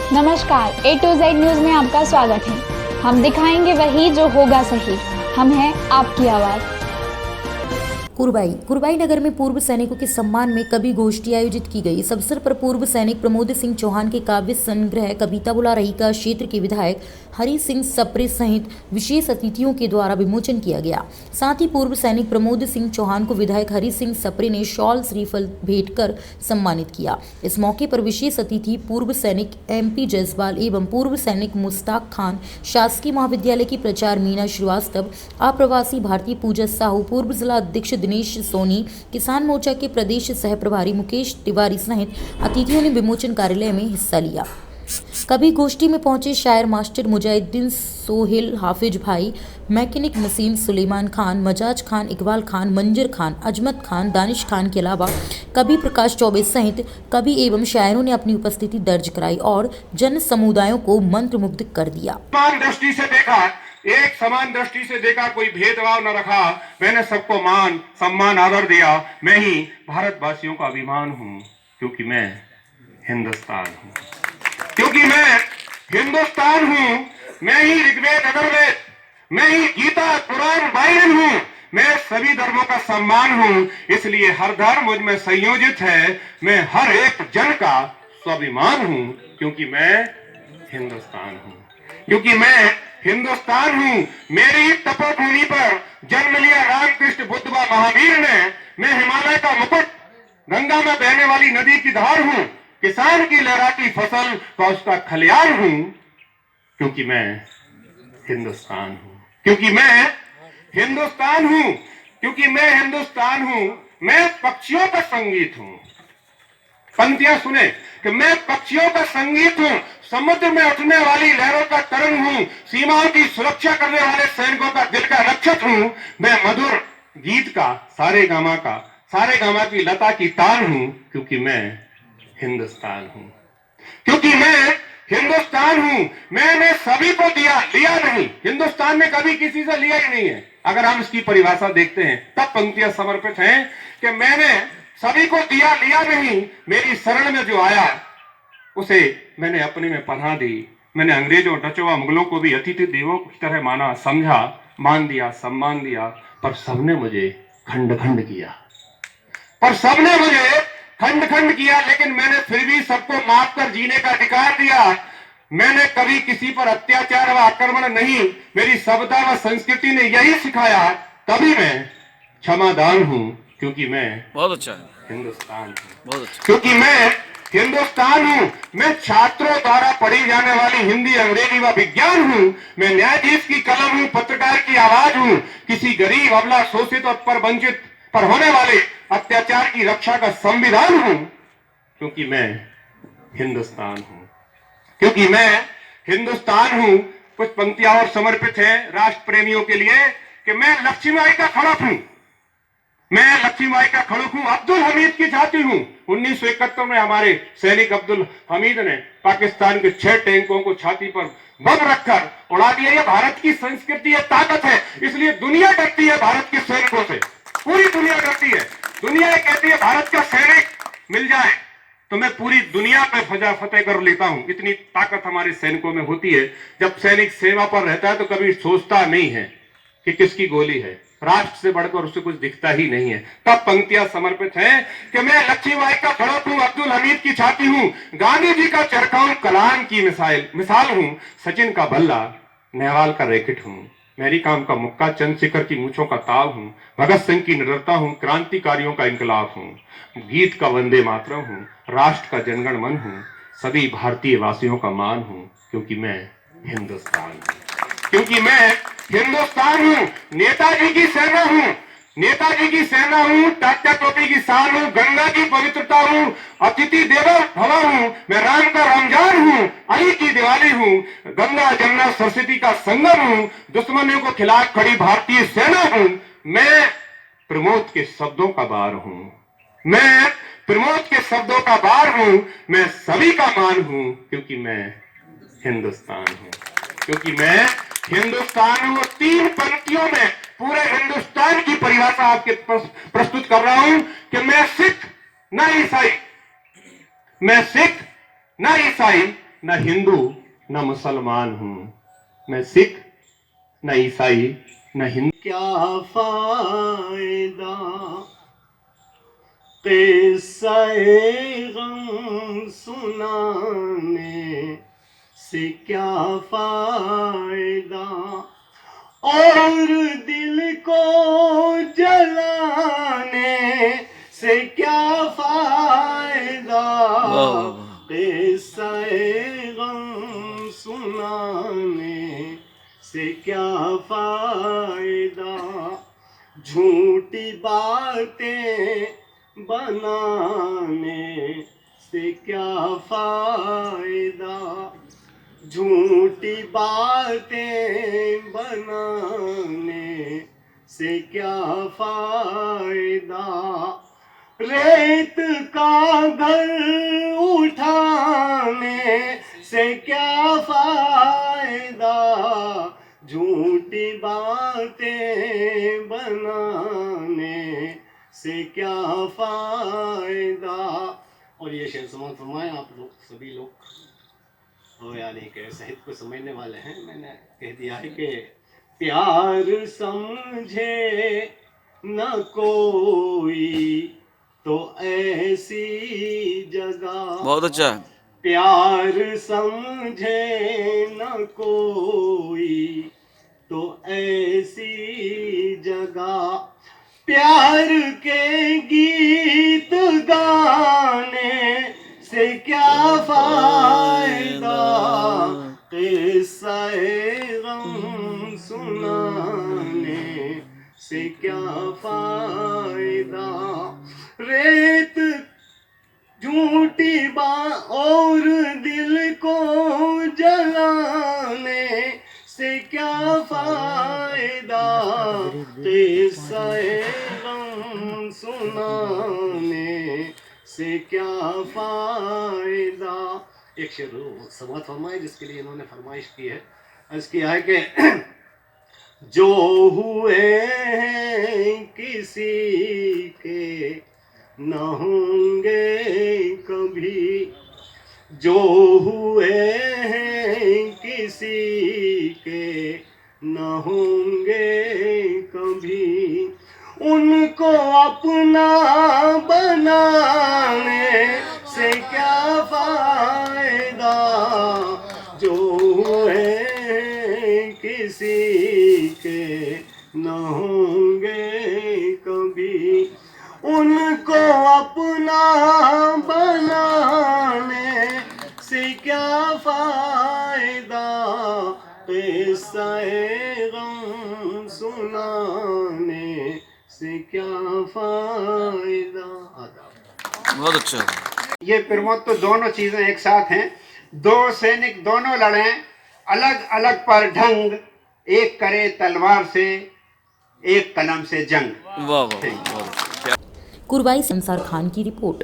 नमस्कार, A to Z news में आपका स्वागत है। हम दिखाएंगे वही जो होगा सही। हम हैं आपकी आवाज। कुरबाई नगर में पूर्व सैनिकों के सम्मान में कवि गोष्ठी आयोजित की गई। इस अवसर पर पूर्व सैनिक प्रमोद सिंह चौहान के काव्य संग्रह कविता बुला रही का क्षेत्र के विधायक हरि सिंह सप्रे सहित विशेष अतिथियों के द्वारा विमोचन किया गया। साथ ही पूर्व सैनिक प्रमोद सिंह चौहान को विधायक हरि सिंह सप्रे ने शॉल श्रीफल भेंट कर सम्मानित किया। इस मौके पर विशेष अतिथि पूर्व सैनिक MP जयसवाल एवं पूर्व सैनिक मुश्ताक खान, शासकीय महाविद्यालय की प्राचार्य मीना श्रीवास्तव, अप्रवासी भारतीय पूजा साहू, पूर्व जिला अध्यक्ष दिनेश सोनी, किसान मोर्चा के प्रदेश सह प्रभारी मुकेश तिवारी सहित अतिथियों ने विमोचन कार्यालय में हिस्सा लिया। कवि गोष्ठी में पहुंचे शायर मास्टर मुजाहिद्दीन, सोहेल, हाफिज भाई, मैकेनिक नसीम, सुलेमान खान, मजाज खान, इकबाल खान, मंजर खान, अजमत खान, दानिश खान के अलावा कवि प्रकाश चौबे सहित कवि एवं शायरों ने अपनी उपस्थिति दर्ज कराई और जन समुदायों को मंत्रमुग्ध कर दिया। दृष्टि से देखा, एक समान दृष्टि से देखा, कोई भेदभाव न रखा। मैंने सबको मान सम्मान आदर दिया। मैं ही भारतवासियों का अभिमान हूँ, क्योंकि मैं हिंदुस्तान हूँ, क्योंकि मैं हिंदुस्तान हूँ। मैं ही ऋग्वेद अथर्ववेद, मैं ही गीता कुरान बाइबल हूँ। मैं सभी धर्मों का सम्मान हूँ, इसलिए हर धर्म मुझ में संयोजित है। मैं हर एक जन का स्वाभिमान हूँ, क्योंकि मैं हिंदुस्तान हूँ, क्योंकि मैं हिंदुस्तान हूँ। मेरी तपोभूमि पर जन्म लिया रामकृष्ण बुद्ध व महावीर ने। मैं हिमालय का मुकुट, गंगा में बहने वाली नदी की धार हूँ, किसान की लहराती फसल व उसका खलियान हूँ, क्योंकि मैं हिंदुस्तान हूँ, क्योंकि मैं हिंदुस्तान हूँ, क्योंकि मैं हिंदुस्तान हूँ। मैं पक्षियों का संगीत हूँ। पंक्तियां सुने कि मैं पक्षियों का संगीत हूँ, समुद्र में उठने वाली लहरों का तरंग हूँ, सीमाओं की सुरक्षा करने वाले सैनिकों का दिल का रक्षक हूँ। मैं मधुर गीत का सारे गामा की लता की तान हूँ, क्योंकि मैं हिंदुस्तान हूँ, क्योंकि मैं हिंदुस्तान हूँ। मैंने सभी को दिया, लिया नहीं। हिंदुस्तान ने कभी किसी से लिया ही नहीं है। अगर हम इसकी परिभाषा देखते हैं तब पंक्तियां समर्पित हैं कि मैंने सभी को दिया, लिया नहीं। मेरी शरण में जो आया उसे मैंने अपने में पनाह दी। मैंने अंग्रेजों, डचों, मुगलों को भी अतिथि देवों की तरह माना, समझा, मान दिया, सम्मान दिया, पर सबने मुझे खंड खंड किया, लेकिन मैंने फिर भी सबको माफ कर जीने का अधिकार दिया। मैंने कभी किसी पर अत्याचार व आक्रमण नहीं। मेरी सभ्यता व संस्कृति ने यही सिखाया। तभी मैं क्षमादान हूँ, क्योंकि मैं बहुत अच्छा है, हिंदुस्तान हूँ, बहुत अच्छा, क्योंकि मैं हिंदुस्तान हूँ। मैं छात्रों द्वारा पढ़ी जाने वाली हिंदी, अंग्रेजी व विज्ञान हूँ। मैं न्यायाधीश की कलम हूँ, पत्रकार की आवाज हूँ, किसी गरीब, अबला, शोषित और पर वंचित पर होने वाले अत्याचार की रक्षा का संविधान हूँ, क्योंकि मैं हिंदुस्तान हूँ, क्योंकि मैं हिंदुस्तान हूँ। कुछ पंक्तियां और समर्पित हैं राष्ट्र प्रेमियों के लिए कि मैं लक्ष्मीबाई का खड़क हूँ, मैं लक्ष्मीबाई का खड़क हूँ, अब्दुल हमीद की छाती हूँ। 1971 में हमारे सैनिक अब्दुल हमीद ने पाकिस्तान के 6 टैंकों को छाती पर बम रखकर उड़ा दिया। यह भारत की संस्कृति है, ताकत है, इसलिए दुनिया डरती है भारत के सैनिकों से। पूरी दुनिया डरती है। दुनिया ये कहती है भारत का सैनिक मिल जाए तो मैं पूरी दुनिया पे फतेह कर लेता हूं। इतनी ताकत हमारे सैनिकों में होती है। जब सैनिक सेवा पर रहता है तो कभी सोचता नहीं है कि किसकी गोली है, राष्ट्र से बढ़कर उसे कुछ दिखता ही नहीं है। तब पंक्तियां समर्पित हैं कि मैं लक्ष्मीबाई का खड़क हूं, अब्दुल हमीद की छाती हूं, गांधी जी का चरखा हूं, कलाम की मिसाल हूं, सचिन का बल्ला, नेहवाल का रैकेट हूं, मैरी कॉम का मुक्का, चंद्रशेखर की मूंछों का ताव हूं, भगत सिंह की निडरता हूं, क्रांतिकारियों का इनकलाब हूं, गीत का वंदे मातरम हूं, राष्ट्र का जनगण मन हूं, सभी भारतीय वासियों का मान हूं, क्योंकि मैं हिंदुस्तान हूं, क्योंकि मैं हिंदुस्तान हूं। नेताजी की सेना हूं, नेताजी की सेना हूं, टाटा टोपी की शान हूं, गंगा की पवित्रता हूं, अतिथि देवो भव हूं, मैं राम का रमजान हूं, अली की दिवाली हूं, गंगा जमुना सरस्वती का संगम हूं, दुश्मनों को खिलाफ खड़ी भारतीय सेना हूं। मैं प्रमोद के शब्दों का बार हूं, मैं प्रमोद के शब्दों का बार हूं, मैं सभी का मान हूं, क्योंकि मैं हिंदुस्तान हूं, क्योंकि मैं हिंदुस्तान हूं। 3 पंक्तियों में पूरे हिंदुस्तान की परिभाषा आपके प्रस्तुत कर रहा हूं कि मैं सिख न ईसाई, मैं सिख न ईसाई, न हिंदू न मुसलमान हूँ, मैं सिख न ईसाई न हिंदू। क्या फायदा किस्से गम सुनाने से, क्या फायदा और दिल को जलाने से, क्या फायदा किस्से गम सुनाने से, क्या फायदा झूठी बातें बनाने से, क्या फायदा झूठी बातें बनाने से, क्या फायदा रेत का घर उठाने से, क्या फायदा झूठी बातें बनाने से, क्या फायदा। और ये शेर समाज फरमाए आप लोग सभी लोग तो यानी कि साहित्य को समझने वाले हैं। मैंने कह दिया है कि प्यार समझे न कोई तो ऐसी जगह, बहुत अच्छा। प्यार समझे न कोई तो ऐसी जगह, प्यार के गीत गाने से, क्या फायदा किस्से गम सुनाने से, क्या फायदा रेत झूठी बात और दिल को जलाने से, क्या फायदा किस्से गम सुनाने से, क्या फायदा। एक शेर समाज फरमाए जिसके लिए इन्होंने फरमाइश की है, अर्ज किया है कि जो हुए हैं किसी के न होंगे कभी, जो हुए हैं किसी के न होंगे कभी, उनको अपना बनाने से, क्या फायदा जो हुए हैं किसी के न होंगे कभी, उनको अपना बनाने से, क्या फायदा किस्से गम सुनाने से, क्या फायदा। बहुत अच्छा। ये प्रमोद तो दोनों चीजें एक साथ हैं। दो सैनिक दोनों लड़े अलग अलग पर ढंग, एक करे तलवार से एक कलम से जंग। वाह वाह, बहुत अच्छा। कुरवाई से अंसार खान की रिपोर्ट।